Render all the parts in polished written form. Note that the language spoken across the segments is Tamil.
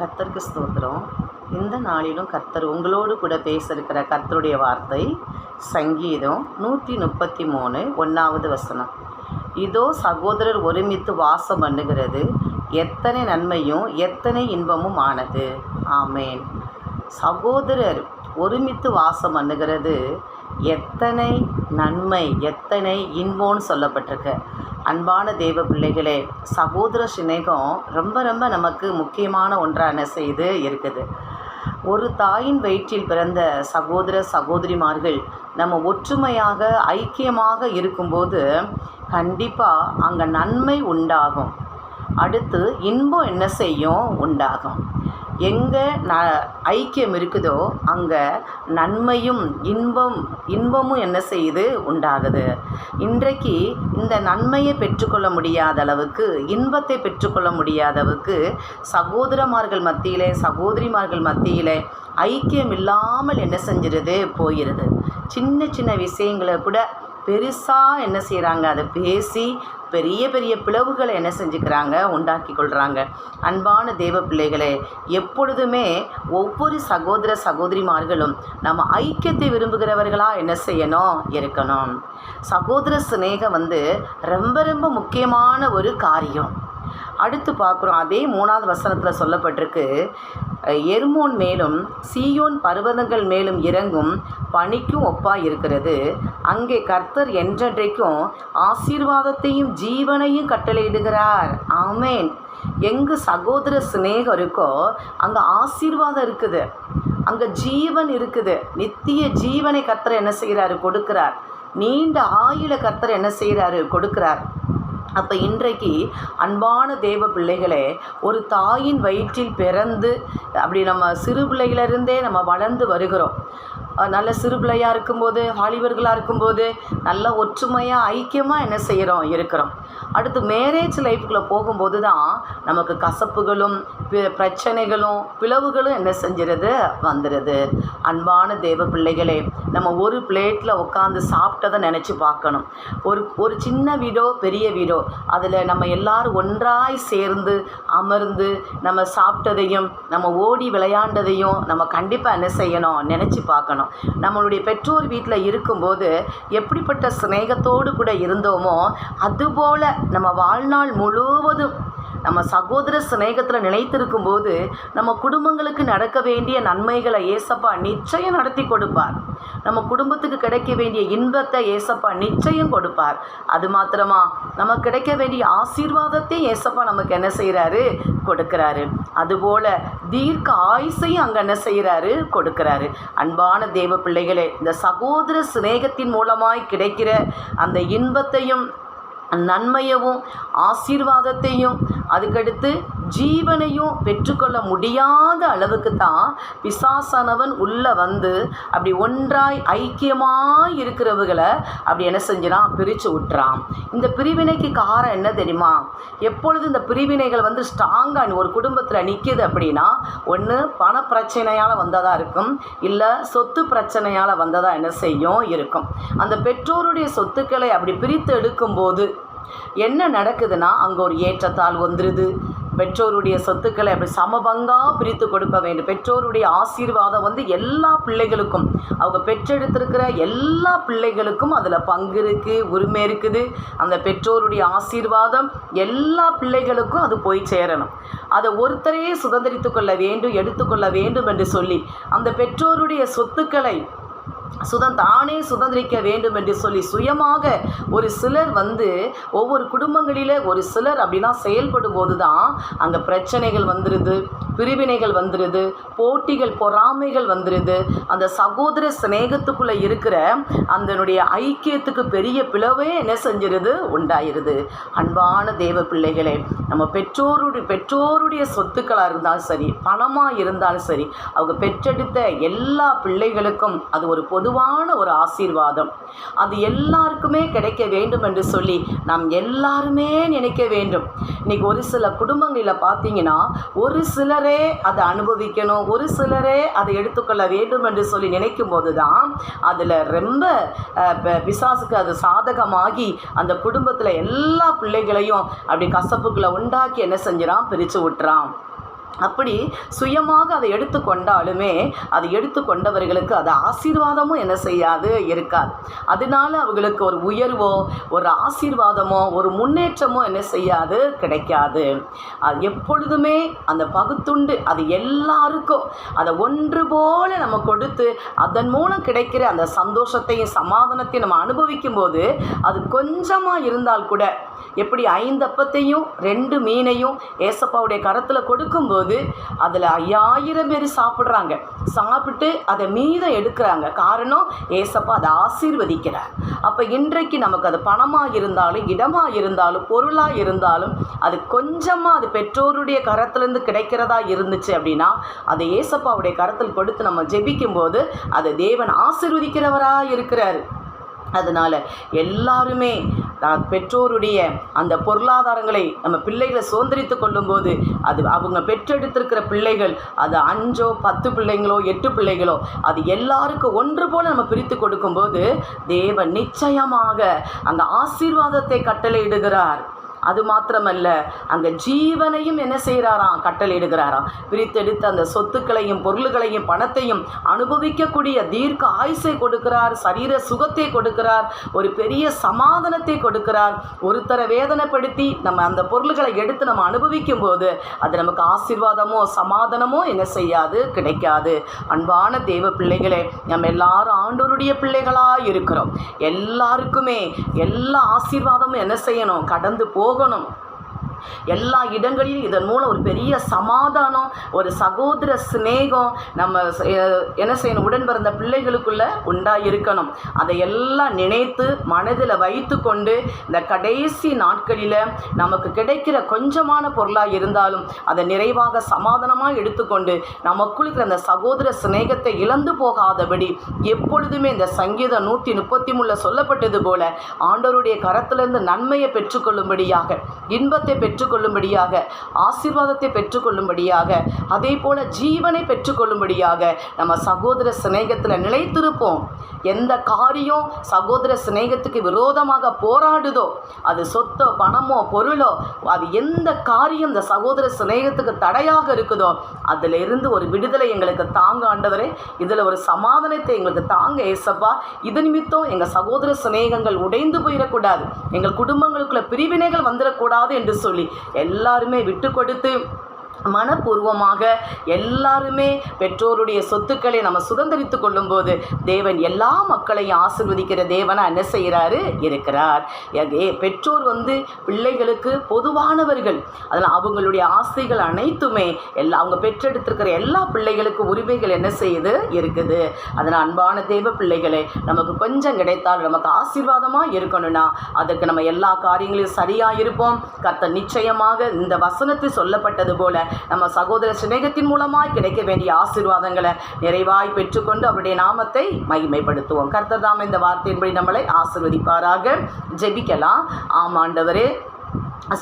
கர்த்தருக்கு ஸ்தோத்திரம். இந்த நாளிலும் கர்த்தர் உங்களோடு கூட பேச இருக்கிற கர்த்தருடைய வார்த்தை சங்கீதம் 133 1வது வசனம். இதோ சகோதரர் ஒருமித்து வாசம் பண்ணுகிறது எத்தனை நன்மையும் எத்தனை இன்பமும் ஆனது. ஆமேன். சகோதரர் ஒருமித்து வாசம் பண்ணுகிறது எத்தனை நன்மை எத்தனை இன்பம்னு சொல்லப்பட்டிருக்கு. அன்பான தேவ பிள்ளைகளே, சகோதர சிநேகம் ரொம்ப ரொம்ப நமக்கு முக்கியமான ஒன்றான செய்து இருக்குது. ஒரு தாயின் வயிற்றில் பிறந்த சகோதர சகோதரிமார்கள் நம்ம ஒற்றுமையாக ஐக்கியமாக இருக்கும்போது கண்டிப்பாக அங்கே நன்மை உண்டாகும். அடுத்து இன்பம் என்ன செய்யும்? உண்டாகும். எங்கே ஐக்கியம் இருக்குதோ அங்கே நன்மையும் இன்பமும் என்ன செய்யுது? உண்டாகுது. இன்றைக்கு இந்த நன்மையை பெற்றுக்கொள்ள முடியாத அளவுக்கு, இன்பத்தை பெற்றுக்கொள்ள முடியாதவுக்கு சகோதரமார்கள் மத்தியிலே சகோதரிமார்கள் மத்தியிலே ஐக்கியம் இல்லாமல் என்ன செஞ்சிருது? போயிடுது. சின்ன சின்ன விஷயங்களை கூட பெருசாக என்ன செய்கிறாங்க? அதை பேசி பெரிய பெரிய பிளவுகளை என்ன செஞ்சுக்கிறாங்க? உண்டாக்கி கொள்கிறாங்க. அன்பான தேவ பிள்ளைகளே, எப்பொழுதுமே ஒவ்வொரு சகோதர சகோதரிமார்களும் நம்ம ஐக்கியத்தை விரும்புகிறவர்களாக என்ன செய்யணும்? இருக்கணும். சகோதர சிநேகம் ரொம்ப ரொம்ப முக்கியமான ஒரு காரியம். அடுத்து பார்க்குறோம், அதே 3வது வசனத்தில் சொல்லப்பட்டிருக்கு, எர்மோன் மேலும் சீயோன் பர்வதங்கள் மேலும் இறங்கும் பனிக்கும் ஒப்பாக இருக்கிறது. அங்கே கர்த்தர் என்றென்றைக்கும் ஆசீர்வாதத்தையும் ஜீவனையும் கட்டளையிடுகிறார். ஆமேன். எங்கு சகோதர சிநேகம் இருக்கோ அங்கே ஆசீர்வாதம் இருக்குது, அங்கே ஜீவன் இருக்குது. நித்திய ஜீவனை கர்த்தர் என்ன செய்கிறாரு? கொடுக்கிறார். நீண்ட ஆயுள கர்த்தர் என்ன செய்கிறாரு? கொடுக்கிறார். அப்போ இன்றைக்கு அன்பான தேவ பிள்ளைகளே, ஒரு தாயின் வயிற்றில் பிறந்து அப்படி நம்ம சிறு பிள்ளைகளிருந்தே நம்ம வளர்ந்து வருகிறோம். நல்ல சிறு பிள்ளையாக இருக்கும்போது, வாலிபர்களாக இருக்கும்போது நல்ல ஒற்றுமையாக ஐக்கியமாக என்ன செய்கிறோம்? இருக்கிறோம். அடுத்து மேரேஜ் லைஃப்குள்ளே போகும்போது தான் நமக்கு கசப்புகளும் பிரச்சனைகளும் பிளவுகளும் என்ன செஞ்சிருது? வந்துடுது. அன்பான தேவ பிள்ளைகளே, நம்ம ஒரு பிளேட்டில் உட்காந்து சாப்பிட்டதை நினச்சி பார்க்கணும். ஒரு சின்ன வீடோ பெரிய வீடோ அதில் நம்ம எல்லாரும் ஒன்றாய் சேர்ந்து அமர்ந்து நம்ம சாப்பிட்டதையும் நம்ம ஓடி விளையாண்டதையும் நம்ம கண்டிப்பாக என்ன செய்யணும்? நினச்சி பார்க்கணும். நம்மளுடைய பெற்றோர் வீட்டில் இருக்கும்போது எப்படிப்பட்ட சிநேகத்தோடு கூட இருந்தோமோ அதுபோல் நம்ம வாழ்நாள் முழுவதும் நம்ம சகோதர சிநேகத்தில் நிலைத்திருக்கும் போது நம்ம குடும்பங்களுக்கு நடக்க வேண்டிய நன்மைகளை ஏசப்பா நிச்சயம் நடத்தி கொடுப்பார். நம்ம குடும்பத்துக்கு கிடைக்க வேண்டிய இன்பத்தை ஏசப்பா நிச்சயம் கொடுப்பார். அது மாத்திரமா, நமக்கு கிடைக்க வேண்டிய ஆசீர்வாதத்தை ஏசப்பா நமக்கு என்ன செய்கிறாரு? கொடுக்கிறாரு. அதுபோல தீர்க்க ஆயுசையும் அங்கே என்ன செய்கிறாரு? கொடுக்கிறாரு. அன்பான தேவ பிள்ளைகளே, இந்த சகோதர சிநேகத்தின் மூலமாய் கிடைக்கிற அந்த இன்பத்தையும் நன்மையவும் ஆசீர்வாதத்தையும் அதுக்கடுத்து ஜீவனையும் பெற்றுக்கொள்ள முடியாத அளவுக்கு தான் பிசாசானவன் உள்ளே வந்து அப்படி ஒன்றாய் ஐக்கியமாக இருக்கிறவர்களை அப்படி என்ன செஞ்சிடான்? பிரித்து விட்டுறான். இந்த பிரிவினைக்கு காரணம் என்ன தெரியுமா? எப்பொழுது இந்த பிரிவினைகள் ஸ்ட்ராங்காக ஒரு குடும்பத்தில் நிற்கிது அப்படின்னா, ஒன்று பண பிரச்சனையால் வந்ததாக இருக்கும், இல்லை சொத்து பிரச்சனையால் வந்ததாக என்ன செய்யும்? இருக்கும். அந்த பெற்றோருடைய சொத்துக்களை அப்படி பிரித்து எடுக்கும்போது என்ன நடக்குதுன்னா, அங்கே ஒரு ஏற்றத்தாழ் வந்துடுது. பெற்றோருடைய சொத்துக்களை அப்படி சமபங்காக பிரித்து கொடுக்க வேண்டும். பெற்றோருடைய ஆசீர்வாதம் எல்லா பிள்ளைகளுக்கும், அவங்க பெற்றெடுத்திருக்கிற எல்லா பிள்ளைகளுக்கும் அதில் பங்கு இருக்குது, உரிமை இருக்குது. அந்த பெற்றோருடைய ஆசீர்வாதம் எல்லா பிள்ளைகளுக்கும் அது போய் சேரணும். அதை ஒருத்தரையே சுதந்திரித்து கொள்ள வேண்டும், எடுத்துக்கொள்ள வேண்டும் என்று சொல்லி அந்த பெற்றோருடைய சொத்துக்களை தானே சுதந்திரிக்க வேண்டும் என்று சொல்லி சுயமாக ஒரு சிலர் ஒவ்வொரு குடும்பங்களில் ஒரு சிலர் அப்படிலாம் செயல்படும் போது தான் அங்கே பிரச்சனைகள் வந்துடுது, பிரிவினைகள் வந்துடுது, போட்டிகள் பொறாமைகள் வந்துடுது. அந்த சகோதர சிநேகத்துக்குள்ளே இருக்கிற அதனுடைய ஐக்கியத்துக்கு பெரிய பிளவே என்ன செஞ்சிருது? உண்டாயிருது. அன்பான தேவ பிள்ளைகளே, நம்ம பெற்றோருடைய சொத்துக்களாக இருந்தாலும் சரி, பணமாக இருந்தாலும் சரி, அவங்க பெற்றெடுத்த எல்லா பிள்ளைகளுக்கும் அது ஒரு பொதுவான ஒரு ஆசீர்வாதம். அது எல்லாருக்குமே கிடைக்க வேண்டும் என்று சொல்லி நாம் எல்லாருமே நினைக்க வேண்டும். இன்றைக்கி ஒரு சில குடும்பங்களில் பார்த்தீங்கன்னா, ஒரு சிலரே அதை அனுபவிக்கணும், ஒரு சிலரே அதை எடுத்துக்கொள்ள வேண்டும் என்று சொல்லி நினைக்கும் போது தான் அதில் ரொம்ப பிசாசுக்கு அது சாதகமாகி அந்த குடும்பத்தில் எல்லா பிள்ளைகளையும் அப்படி கசப்புக்களை உண்டாக்கி என்ன செஞ்சிடான்? பிரித்து விட்டுறான். அப்படி சுயமாக அதை எடுத்துக்கொண்டாலுமே அதை எடுத்துக்கொண்டவர்களுக்கு அது ஆசீர்வாதமும் என்ன செய்யாது, இருக்காது. அதனால அவங்களுக்கு ஒரு உயர்வோ ஒரு ஆசீர்வாதமோ ஒரு முன்னேற்றமோ என்ன செய்யாது, கிடைக்காது. அது எப்பொழுதுமே அந்த பகுத்துண்டு அது எல்லாருக்கும் அதை ஒன்று போல நம்ம கொடுத்து அதன் மூலம் கிடைக்கிற அந்த சந்தோஷத்தையும் சமாதானத்தையும் நம்ம அனுபவிக்கும் போது அது கொஞ்சமாக இருந்தால் கூட, எப்படி 5 அப்பத்தையும் 2 மீனையும் ஏசப்பாவுடைய கரத்தில் கொடுக்கும்போது அதில் 5000 பேர் சாப்பிட்றாங்க. சாப்பிட்டு அதை மீதம் எடுக்கிறாங்க. காரணம், ஏசப்பா அதை ஆசீர்வதிக்கிறார். அப்போ இன்றைக்கு நமக்கு அது பணமாக இருந்தாலும் இடமாக இருந்தாலும் பொருளாக இருந்தாலும் அது கொஞ்சமாக அது பெற்றோருடைய கரத்துலேருந்து கிடைக்கிறதா இருந்துச்சு அப்படின்னா அதை ஏசப்பாவுடைய கரத்தில் கொடுத்து நம்ம ஜெபிக்கும்போது அது தேவன் ஆசீர்வதிக்கிறவராக இருக்கிறார். அதனால் எல்லாருமே பெற்றோருடைய அந்த பொருளாதாரங்களை நம்ம பிள்ளைகளை சுதந்திரித்து கொள்ளும்போது அது அவங்க பெற்றெடுத்திருக்கிற பிள்ளைகள் அது 5 10 பிள்ளைங்களோ 8 பிள்ளைகளோ அது எல்லாருக்கும் ஒன்று போல் நம்ம பிரித்து கொடுக்கும்போது தேவன் நிச்சயமாக அந்த ஆசீர்வாதத்தை கட்டளையிடுகிறார். அது மாத்திரமல்ல, அங்கே ஜீவனையும் என்ன செய்கிறாராம், கட்டளையிடுகிறாராம். பிரித்தெடுத்த அந்த சொத்துக்களையும் பொருள்களையும் பணத்தையும் அனுபவிக்கக்கூடிய தீர்க்க ஆயுசை கொடுக்கிறார், சரீர சுகத்தை கொடுக்கிறார், ஒரு பெரிய சமாதானத்தை கொடுக்கிறார். ஒருத்தரை வேதனைப்படுத்தி நம்ம அந்த பொருள்களை எடுத்து நம்ம அனுபவிக்கும் போது அது நமக்கு ஆசீர்வாதமோ சமாதானமோ என்ன செய்யாது, கிடைக்காது. அன்பான தேவ பிள்ளைகளே, நம்ம எல்லாரும் ஆண்டவருடைய பிள்ளைகளாக இருக்கிறோம். எல்லாருக்குமே எல்லா ஆசீர்வாதமும் என்ன செய்யணும், கடந்து போகணும். எல்லா இடங்களிலும் இதன் மூலம் ஒரு பெரிய சமாதானம், ஒரு சகோதர சிநேகம் நம்ம என்ன செய்யணும், உடன் பிறந்த பிள்ளைகளுக்குள்ள உண்டாயிருக்கணும். அதையெல்லாம் நினைத்து மனதில் வைத்து கொண்டு இந்த கடைசி நாட்களில் நமக்கு கிடைக்கிற கொஞ்சமான பொருளாக இருந்தாலும் அதை நிறைவாக சமாதானமாக எடுத்துக்கொண்டு நமக்குள் இருக்கிற அந்த சகோதர சிநேகத்தை இழந்து போகாதபடி எப்பொழுதுமே இந்த சங்கீதம் 133 சொல்லப்பட்டது போல ஆண்டவருடைய கரத்திலிருந்து நன்மையை பெற்றுக்கொள்ளும்படியாக, இன்பத்தை பெற்றுக்கொள்ளும்படியாக, ஆசீர்வாதத்தை பெற்றுக்கொள்ளும்படியாக, அதே போல ஜீவனை பெற்றுக்கொள்ளும்படியாக நம்ம சகோதர சிநேகத்தில் நிலைத்திருப்போம். எந்த காரியம் சகோதர சிநேகத்துக்கு விரோதமாக போராடுதோ, அது சொத்தோ பணமோ பொருளோ, அது எந்த காரியம் இந்த சகோதர சிநேகத்துக்கு தடையாக இருக்குதோ அதில் இருந்து ஒரு விடுதலை எங்களுக்கு தாங்க ஆண்டவரே, இதில் ஒரு சமாதானத்தை எங்களுக்கு தாங்க ஏசப்பா. இது நிமித்தம் எங்கள் சகோதர சிநேகங்கள் உடைந்து போயிடக்கூடாது, எங்கள் குடும்பங்களுக்குள்ள பிரிவினைகள் வந்துடக்கூடாது என்று சொல்லி எல்லாருமே விட்டு கொடுத்து மனப்பூர்வமாக எல்லாருமே பெற்றோருடைய சொத்துக்களை நம்ம சுதந்திரித்து கொள்ளும்போது தேவன் எல்லா மக்களையும் ஆசீர்வதிக்கிற தேவனாக என்ன செய்கிறாரு, இருக்கிறார். பெற்றோர் பிள்ளைகளுக்கு பொதுவானவர்கள். அதில் அவங்களுடைய ஆசைகள் அனைத்துமே அவங்க பெற்றெடுத்திருக்கிற எல்லா பிள்ளைகளுக்கு உரிமைகள் என்ன செய்யுது, இருக்குது. அதனால் அன்பான தேவ பிள்ளைகளே, நமக்கு கொஞ்சம் கிடைத்தால் நமக்கு ஆசீர்வாதமாக இருக்கணும்னா அதற்கு நம்ம எல்லா காரியங்களையும் சரியாக இருப்போம். கர்த்தர் நிச்சயமாக இந்த வசனத்தில் சொல்லப்பட்டது போல நம்ம சகோதர சிநேகத்தின் மூலமாய் கிடைக்க வேண்டிய ஆசீர்வாதங்களை நிறைவாய் பெற்றுக்கொண்டு அவருடைய நாமத்தை மகிமைப்படுத்துவோம். கர்த்தர் தாம் இந்த வார்த்தையின்படி நம்மளை ஆசீர்வதிப்பாராக. ஜெபிக்கலாம். ஆமாண்டவரே,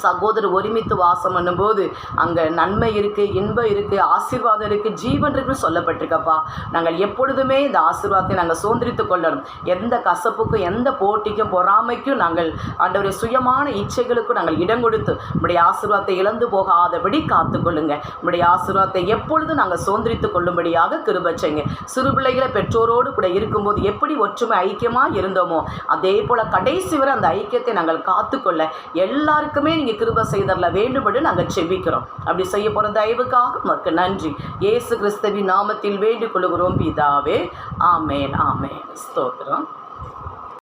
சகோதரர் ஒருமித்து வாசம் பண்ணும்போது அங்கே நன்மை இருக்குது, இன்பம் இருக்குது, ஆசீர்வாதம் இருக்குது, ஜீவன் இருக்குன்னு சொல்லப்பட்டிருக்கப்பா. நாங்கள் எப்பொழுதுமே இந்த ஆசீர்வாதத்தை நாங்கள் சுதந்திரித்து கொள்ளணும். எந்த கசப்புக்கும் எந்த போட்டிக்கும் பொறாமைக்கும் நாங்கள் ஆண்டவருடைய சுயமான இச்சைகளுக்கும் நாங்கள் இடம் கொடுத்து உங்களுடைய ஆசீர்வாதத்தை இழந்து போகாதபடி காத்துக்கொள்ளுங்க. உங்களுடைய ஆசீர்வாதத்தை எப்பொழுதும் நாங்கள் சுதந்திரித்து கொள்ளும்படியாக கிருபை செய்யுங்க. சிறு பிள்ளைகளை பெற்றோரோடு கூட இருக்கும்போது எப்படி ஒற்றுமை ஐக்கியமாக இருந்தோமோ அதே போல் கடைசி வரை அந்த ஐக்கியத்தை நாங்கள் காத்துக்கொள்ள எல்லாருக்குமே நீங்கள் கிருபை செய்தரல வேண்டுபடி நாங்கள் செபிக்கிறோம். அப்படி செய்ய போகிற தயவுக்காக உமக்கு நன்றி. இயேசு கிறிஸ்துவின் நாமத்தில் வேண்டிக் கொள்கிறோம் பிதாவே. ஆமேன், ஆமேன். ஸ்தோத்திரம்.